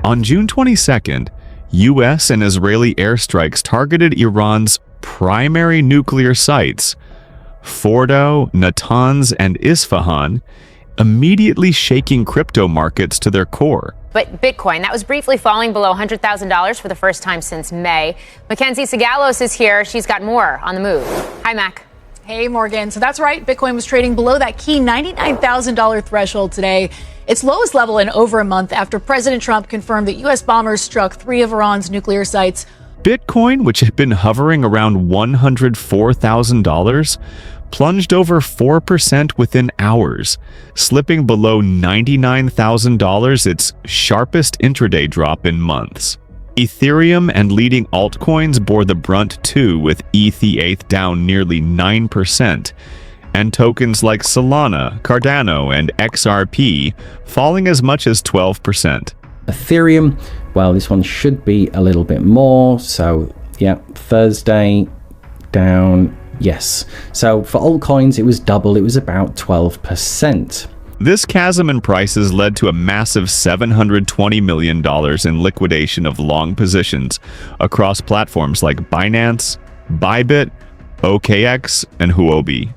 On June 22nd, U.S. and Israeli airstrikes targeted Iran's primary nuclear sites, Fordo, Natanz, and Isfahan, immediately shaking crypto markets to their core. But Bitcoin, that was briefly falling below $100,000 for the first time since May. Mackenzie Sigalos is here. She's got more on the move. Hi, Mac. Hey, Morgan. So that's right. Bitcoin was trading below that key $99,000 threshold today, its lowest level in over a month after President Trump confirmed that U.S. bombers struck 3 of Iran's nuclear sites. Bitcoin, which had been hovering around $104,000, plunged over 4% within hours, slipping below $99,000, its sharpest intraday drop in months. Ethereum and leading altcoins bore the brunt too, with ETH down nearly 9%, and tokens like Solana, Cardano, and XRP falling as much as 12%. Ethereum, well, this one should be a little bit more. So, yeah, Thursday down, yes. So for altcoins, it was double. It was about 12%. This chasm in prices led to a massive $720 million in liquidation of long positions across platforms like Binance, Bybit, OKX, and Huobi.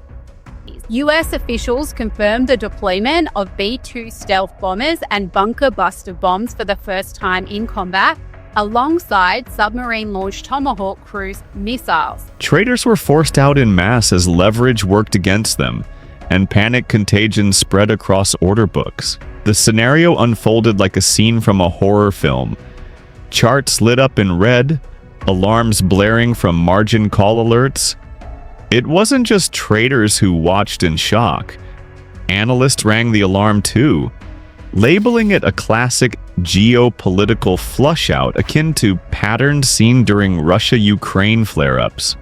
U.S. officials confirmed the deployment of B-2 stealth bombers and bunker buster bombs for the first time in combat, alongside submarine-launched Tomahawk cruise missiles. Traders were forced out en masse as leverage worked against them, and panic contagion spread across order books. The scenario unfolded like a scene from a horror film. Charts lit up in red, alarms blaring from margin call alerts. It wasn't just traders who watched in shock. Analysts rang the alarm too, labeling it a classic geopolitical flushout akin to patterns seen during Russia-Ukraine flare-ups.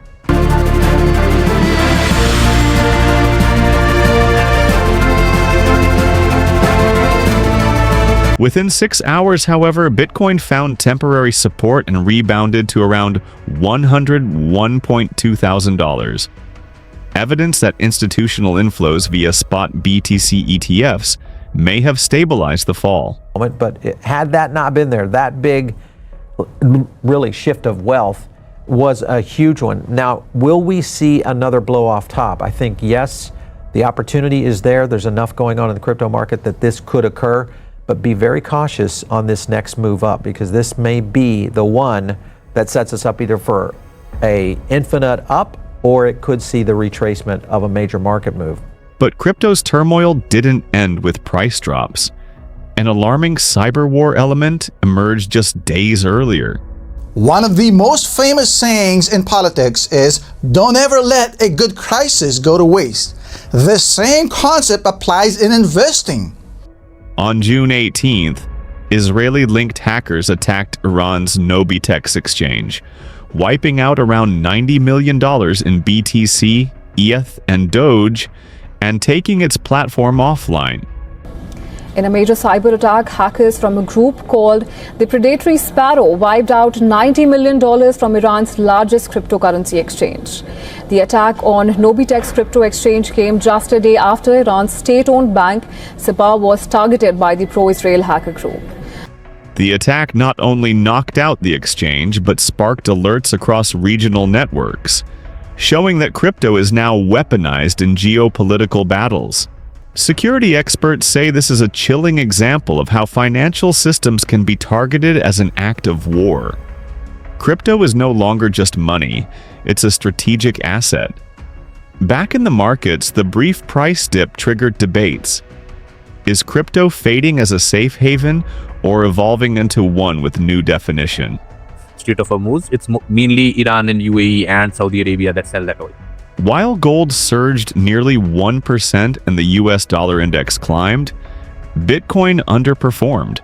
Within 6 hours, however, Bitcoin found temporary support and rebounded to around $101,200. Evidence that institutional inflows via spot BTC ETFs may have stabilized the fall. But had that not been there, that big, really shift of wealth was a huge one. Now, will we see another blow off top? I think yes, the opportunity is there. There's enough going on in the crypto market that this could occur. But be very cautious on this next move up, because this may be the one that sets us up either for a infinite up, or it could see the retracement of a major market move. But crypto's turmoil didn't end with price drops. An alarming cyber war element emerged just days earlier. One of the most famous sayings in politics is, "Don't ever let a good crisis go to waste." The same concept applies in investing. On June 18th, Israeli-linked hackers attacked Iran's Nobitex exchange, wiping out around $90 million in BTC, ETH, and Doge, and taking its platform offline. In a major cyber attack, hackers from a group called the Predatory Sparrow wiped out $90 million from Iran's largest cryptocurrency exchange. The attack on Nobitex crypto exchange came just a day after Iran's state-owned bank, SIPA, was targeted by the pro-Israel hacker group. The attack not only knocked out the exchange, but sparked alerts across regional networks, showing that crypto is now weaponized in geopolitical battles. Security experts say this is a chilling example of how financial systems can be targeted as an act of war. Crypto is no longer just money, it's a strategic asset. Back in the markets, the brief price dip triggered debates. Is crypto fading as a safe haven or evolving into one with new definition? Strait of Hormuz, it's mainly Iran and UAE and Saudi Arabia that sell that oil. While gold surged nearly 1% and the US dollar index climbed, Bitcoin underperformed,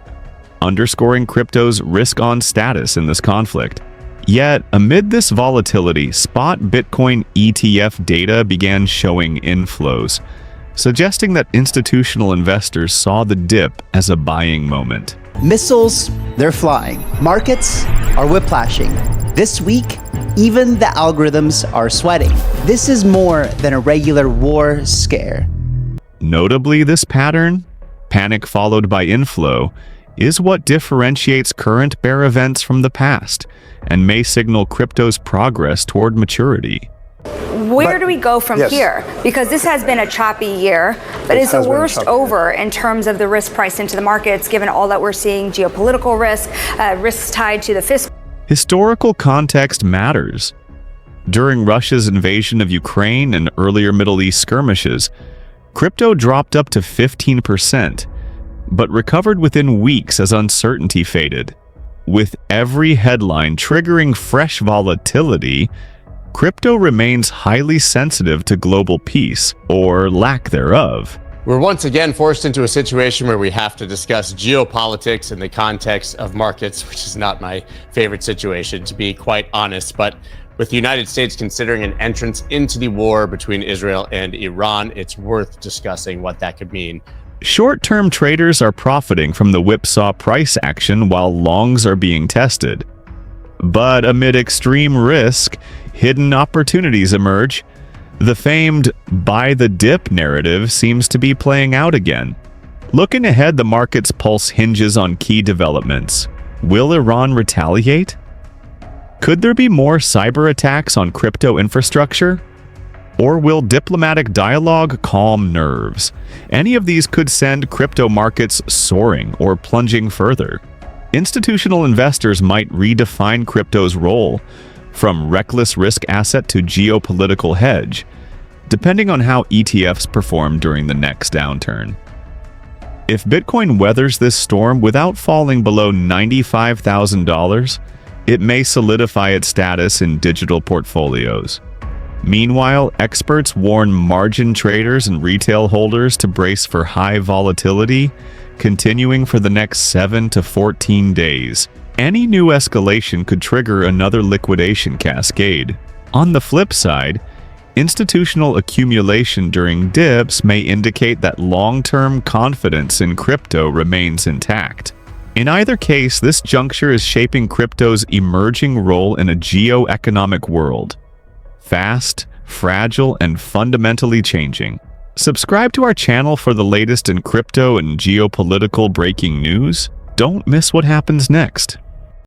underscoring crypto's risk-on status in this conflict. Yet, amid this volatility, spot Bitcoin ETF data began showing inflows, suggesting that institutional investors saw the dip as a buying moment. Missiles, they're flying. Markets are whiplashing. This week, even the algorithms are sweating. This is more than a regular war scare. Notably, this pattern, panic followed by inflow, is what differentiates current bear events from the past and may signal crypto's progress toward maturity. Where do we go from here? Because this has been a choppy year, but is the worst over in terms of the risk priced into the markets, given all that we're seeing, geopolitical risk, risks tied to the fiscal? Historical context matters. During Russia's invasion of Ukraine and earlier Middle East skirmishes, crypto dropped up to 15%, but recovered within weeks as uncertainty faded. With every headline triggering fresh volatility, crypto remains highly sensitive to global peace, or lack thereof. We're once again forced into a situation where we have to discuss geopolitics in the context of markets, which is not my favorite situation, to be quite honest. But with the United States considering an entrance into the war between Israel and Iran, it's worth discussing what that could mean. Short-term traders are profiting from the whipsaw price action while longs are being tested. But amid extreme risk, hidden opportunities emerge. The famed buy the dip narrative seems to be playing out again. Looking ahead, the market's pulse hinges on key developments. Will Iran retaliate? Could there be more cyber attacks on crypto infrastructure? Or will diplomatic dialogue calm nerves? Any of these could send crypto markets soaring or plunging further. Institutional investors might redefine crypto's role from reckless risk asset to geopolitical hedge, depending on how ETFs perform during the next downturn. If Bitcoin weathers this storm without falling below $95,000, it may solidify its status in digital portfolios. Meanwhile, experts warn margin traders and retail holders to brace for high volatility, continuing for the next 7 to 14 days. Any new escalation could trigger another liquidation cascade. On the flip side, institutional accumulation during dips may indicate that long-term confidence in crypto remains intact. In either case, this juncture is shaping crypto's emerging role in a geo-economic world. Fast, fragile, and fundamentally changing. Subscribe to our channel for the latest in crypto and geopolitical breaking news. Don't miss what happens next.